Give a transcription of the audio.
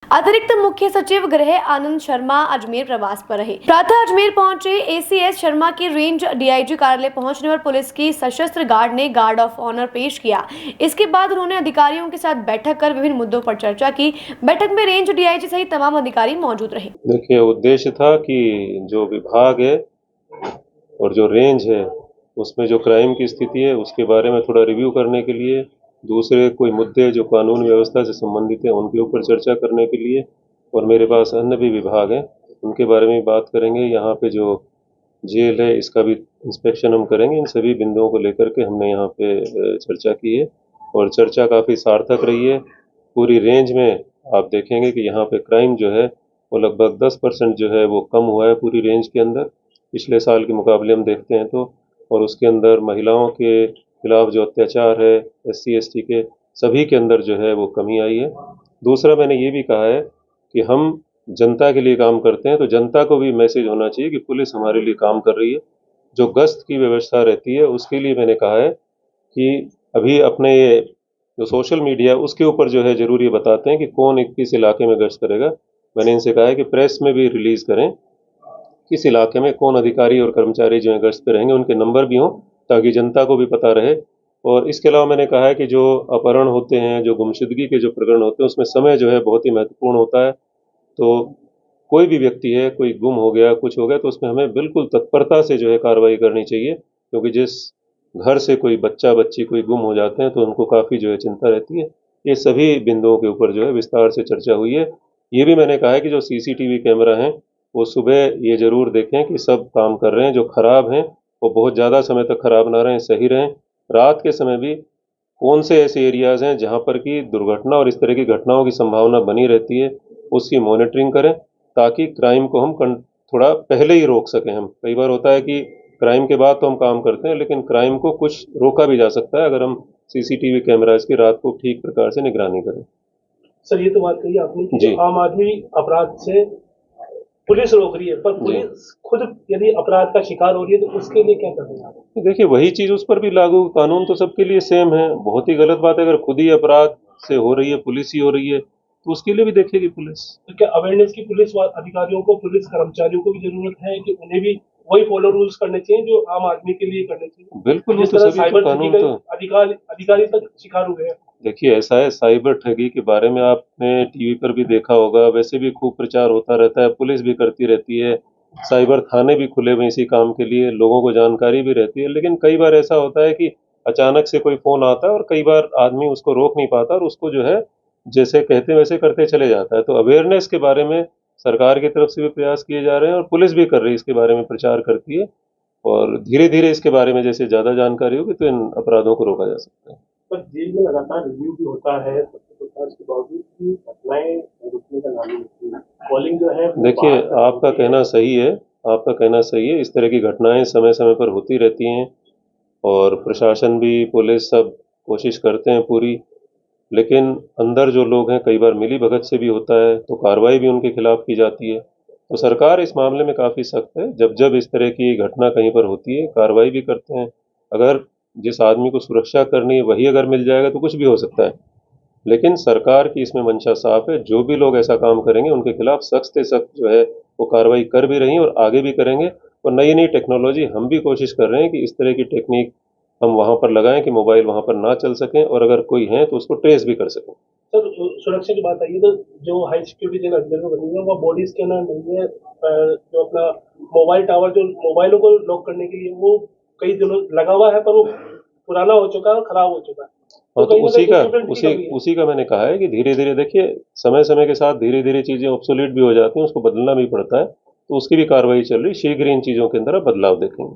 अतिरिक्त मुख्य सचिव गृह आनंद शर्मा अजमेर प्रवास पर रहे। प्रातः अजमेर पहुंचे एसीएस शर्मा की रेंज डीआईजी कार्यालय पहुंचने पर पुलिस की सशस्त्र गार्ड ने गार्ड ऑफ ऑनर पेश किया। इसके बाद उन्होंने अधिकारियों के साथ बैठक कर विभिन्न मुद्दों पर चर्चा की। बैठक में रेंज डीआईजी सहित तमाम अधिकारी मौजूद रहे। देखिए, उद्देश्य था कि जो विभाग है और जो रेंज है उसमें जो क्राइम की स्थिति है उसके बारे में थोड़ा रिव्यू करने के लिए, दूसरे कोई मुद्दे जो कानून व्यवस्था से संबंधित हैं उनके ऊपर चर्चा करने के लिए, और मेरे पास अन्य भी विभाग हैं उनके बारे में बात करेंगे। यहाँ पे जो जेल है इसका भी इंस्पेक्शन हम करेंगे। इन सभी बिंदुओं को लेकर के हमने यहाँ पे चर्चा की है और चर्चा काफ़ी सार्थक रही है। पूरी रेंज में आप देखेंगे कि यहाँ पे क्राइम जो है वो लगभग 10% जो है वो कम हुआ है पूरी रेंज के अंदर, पिछले साल के मुकाबले हम देखते हैं तो। और उसके अंदर महिलाओं के खिलाफ जो अत्याचार है SC ST के, सभी के अंदर जो है वो कमी आई है। दूसरा, मैंने ये भी कहा है कि हम जनता के लिए काम करते हैं तो जनता को भी मैसेज होना चाहिए कि पुलिस हमारे लिए काम कर रही है। जो गश्त की व्यवस्था रहती है उसके लिए मैंने कहा है कि अभी अपने ये जो सोशल मीडिया उसके ऊपर जो है ज़रूर ये बताते हैं कि कौन किस इलाके में गश्त करेगा। मैंने इनसे कहा है कि प्रेस में भी रिलीज़ करें किस इलाके में कौन अधिकारी और कर्मचारी जो हैं गश्त पे रहेंगे, उनके नंबर भी हों ताकि जनता को भी पता रहे। और इसके अलावा मैंने कहा है कि जो अपहरण होते हैं, जो गुमशुदगी के जो प्रकरण होते हैं उसमें समय जो है बहुत ही महत्वपूर्ण होता है। तो कोई भी व्यक्ति है, कोई गुम हो गया, कुछ हो गया, तो उसमें हमें बिल्कुल तत्परता से जो है कार्रवाई करनी चाहिए, क्योंकि जिस घर से कोई बच्चा बच्ची कोई गुम हो जाते हैं तो उनको काफ़ी जो है चिंता रहती है। ये सभी बिंदुओं के ऊपर जो है विस्तार से चर्चा हुई है। ये भी मैंने कहा है कि जो CCTV कैमरा हैं वो सुबह ये ज़रूर देखें कि सब काम कर रहे हैं, जो ख़राब हैं वो बहुत ज़्यादा समय तक ख़राब ना रहें, सही रहें। रात के समय भी कौन से ऐसे एरियाज़ हैं जहाँ पर कि दुर्घटना और इस तरह की घटनाओं की संभावना बनी रहती है, उसकी मॉनिटरिंग करें ताकि क्राइम को हम थोड़ा पहले ही रोक सकें। हम कई बार होता है कि क्राइम के बाद तो हम काम करते हैं, लेकिन क्राइम को कुछ रोका भी जा सकता है अगर हम CCTV कैमराज की रात को ठीक प्रकार से निगरानी करें। सर, ये तो बात कही आपने कि जी। आम आदमी अपराध से पुलिस रोक रही है, पर पुलिस खुद यदि अपराध का शिकार हो रही है तो उसके लिए क्या करना है? देखिए, वही चीज़ उस पर भी लागू, कानून तो सबके लिए सेम है। बहुत ही गलत बात है अगर खुद ही अपराध से हो रही है, पुलिस ही हो रही है, तो उसके लिए भी देखेगी पुलिस। तो क्या अवेयरनेस की पुलिस अधिकारियों को, पुलिस कर्मचारियों को भी जरूरत है कि उन्हें भी वही फॉलो रूल्स करने चाहिए जो आम आदमी के लिए करने चाहिए? बिल्कुल, वो जिस तो तरह सभी तो साइबर कानून ठगी तो का अधिकारी तक शिकार हुए हैं। देखिए, ऐसा है, साइबर ठगी के बारे में आपने टीवी पर भी देखा होगा, वैसे भी खूब प्रचार होता रहता है, पुलिस भी करती रहती है, साइबर थाने भी खुले हुए हैं इसी काम के लिए, लोगों को जानकारी भी रहती है। लेकिन कई बार ऐसा होता है कि अचानक से कोई फ़ोन आता है और कई बार आदमी उसको रोक नहीं पाता और उसको जो है जैसे कहते हैं वैसे करते चले जाता है। तो अवेयरनेस के बारे में सरकार की तरफ से भी प्रयास किए जा रहे हैं और पुलिस भी कर रही है, इसके बारे में प्रचार करती है, और धीरे-धीरे इसके बारे में जैसे ज़्यादा जानकारी होगी तो इन अपराधों को रोका जा सकता है। पर जेल में लगातार रिव्यू भी होता है, के बावजूद भी घटनाएं रुकने का नाम नहीं लेती। कॉलिंग जो है देखिए, आपका कहना सही है, आपका कहना सही है। इस तरह की घटनाएं समय-समय पर होती रहती हैं और प्रशासन भी, पुलिस सब कोशिश करते हैं पूरी, लेकिन अंदर जो लोग हैं कई बार मिलीभगत से भी होता है, तो कार्रवाई भी उनके खिलाफ की जाती है। तो सरकार इस मामले में काफ़ी सख्त है। जब-जब इस तरह की घटना कहीं पर होती है, कार्रवाई भी करते हैं। अगर जिस आदमी को सुरक्षा करनी है वही अगर मिल जाएगा तो कुछ भी हो सकता है। लेकिन सरकार की इसमें मंशा साफ है, जो भी लोग ऐसा काम करेंगे उनके खिलाफ सख्त से सख्त जो है वो कार्रवाई कर भी रही हैं और आगे भी करेंगे। और नई-नई टेक्नोलॉजी हम भी कोशिश कर रहे हैं कि इस तरह की टेक्नीक हम वहाँ पर लगाएँ कि मोबाइल वहाँ पर ना चल सकें और अगर कोई है तो उसको ट्रेस भी कर सकें। सर, सुरक्षा की बात आई है तो जो हाई सिक्योरिटी जेल अजमेर में बनी है वो बॉडी स्कैनर नहीं है। जो अपना मोबाइल टावर जो मोबाइलों को लॉक करने के लिए वो कई दिनों लगा हुआ है, पर वो पुराना हो चुका है और खराब हो चुका है। हाँ, तो कहीं ना उसी कहीं का equipment की उसी कमी है। उसी का मैंने कहा है कि धीरे-धीरे देखिए, समय-समय के साथ धीरे-धीरे चीज़ें ऑब्सोलीट भी हो जाती हैं, उसको बदलना भी पड़ता है। तो उसकी भी कार्रवाई चल रही है, शीघ्र ही इन चीज़ों के अंदर आप बदलाव देखेंगे।